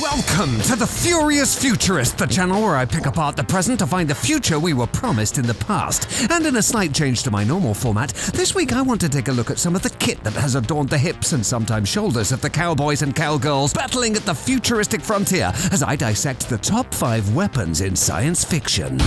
Welcome to the Furious Futurist, the channel where I pick apart the present to find the future we were promised in the past. And in a slight change to my normal format, this week I want to take a look at some of the kit that has adorned the hips and sometimes shoulders of the cowboys and cowgirls battling at the futuristic frontier as I dissect the top 5 weapons in science fiction.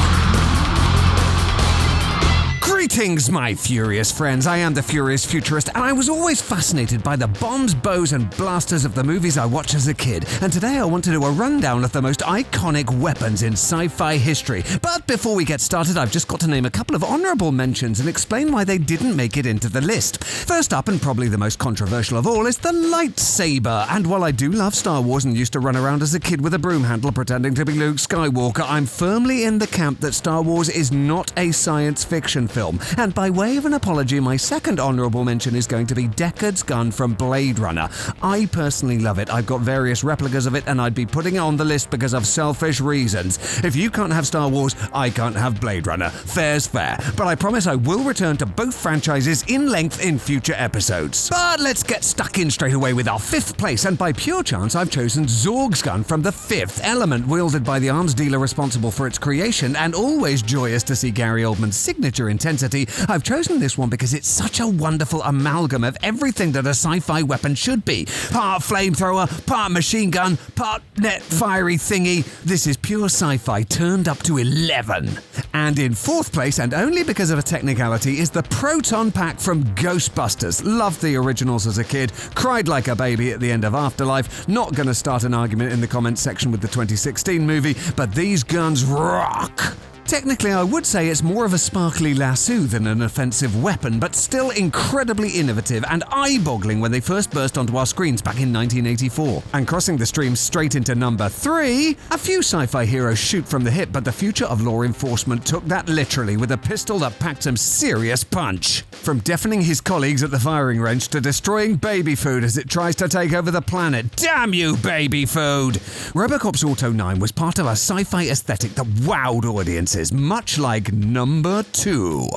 Greetings, my furious friends. I am the Furious Futurist, and I was always fascinated by the bombs, bows, and blasters of the movies I watched as a kid. And today I want to do a rundown of the most iconic weapons in sci-fi history. But before we get started, I've just got to name a couple of honorable mentions and explain why they didn't make it into the list. First up, and probably the most controversial of all, is the lightsaber. And while I do love Star Wars and used to run around as a kid with a broom handle pretending to be Luke Skywalker, I'm firmly in the camp that Star Wars is not a science fiction film. And by way of an apology, my second honourable mention is going to be Deckard's gun from Blade Runner. I personally love it. I've got various replicas of it, and I'd be putting it on the list because of selfish reasons. If you can't have Star Wars, I can't have Blade Runner. Fair's fair. But I promise I will return to both franchises in length in future episodes. But let's get stuck in straight away with our 5th place, and by pure chance I've chosen Zorg's gun from The Fifth Element, wielded by the arms dealer responsible for its creation, and always joyous to see Gary Oldman's signature intensity. I've chosen this one because it's such a wonderful amalgam of everything that a sci-fi weapon should be. Part flamethrower, part machine gun, part net fiery thingy. This is pure sci-fi turned up to 11. And in 4th place, and only because of a technicality, is the proton pack from Ghostbusters. Loved the originals as a kid, cried like a baby at the end of Afterlife. Not gonna start an argument in the comments section with the 2016 movie, but these guns rock. Technically, I would say it's more of a sparkly lasso than an offensive weapon, but still incredibly innovative and eye-boggling when they first burst onto our screens back in 1984. And crossing the stream straight into number 3, a few sci-fi heroes shoot from the hip, but the future of law enforcement took that literally with a pistol that packed some serious punch. From deafening his colleagues at the firing range to destroying baby food as it tries to take over the planet. Damn you, baby food! Robocop's Auto 9 was part of a sci-fi aesthetic that wowed audiences, much like number 2.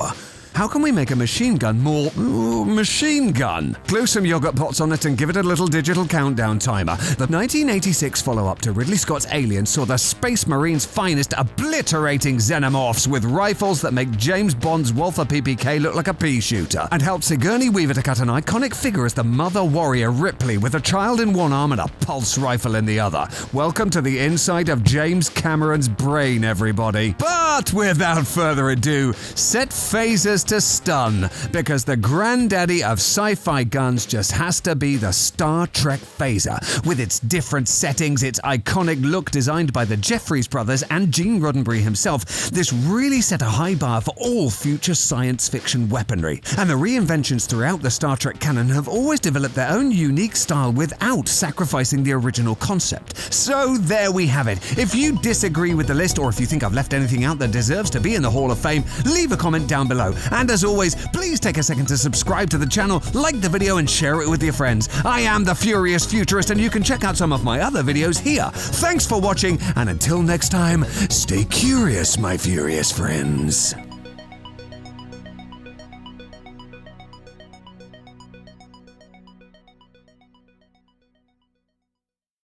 How can we make a machine gun more machine gun? Glue some yogurt pots on it and give it a little digital countdown timer. The 1986 follow-up to Ridley Scott's Alien saw the Space Marine's finest obliterating xenomorphs with rifles that make James Bond's Walther PPK look like a pea shooter, and helped Sigourney Weaver to cut an iconic figure as the mother warrior Ripley with a child in one arm and a pulse rifle in the other. Welcome to the inside of James Cameron's brain, everybody. But without further ado, set phasers to stun, because the granddaddy of sci-fi guns just has to be the Star Trek phaser. With its different settings, its iconic look designed by the Jeffries brothers and Gene Roddenberry himself, this really set a high bar for all future science fiction weaponry. And the reinventions throughout the Star Trek canon have always developed their own unique style without sacrificing the original concept. So there we have it. If you disagree with the list, or if you think I've left anything out that deserves to be in the Hall of Fame, leave a comment down below. And as always, please take a second to subscribe to the channel, like the video, and share it with your friends. I am the Furious Futurist, and you can check out some of my other videos here. Thanks for watching, and until next time, stay curious, my furious friends.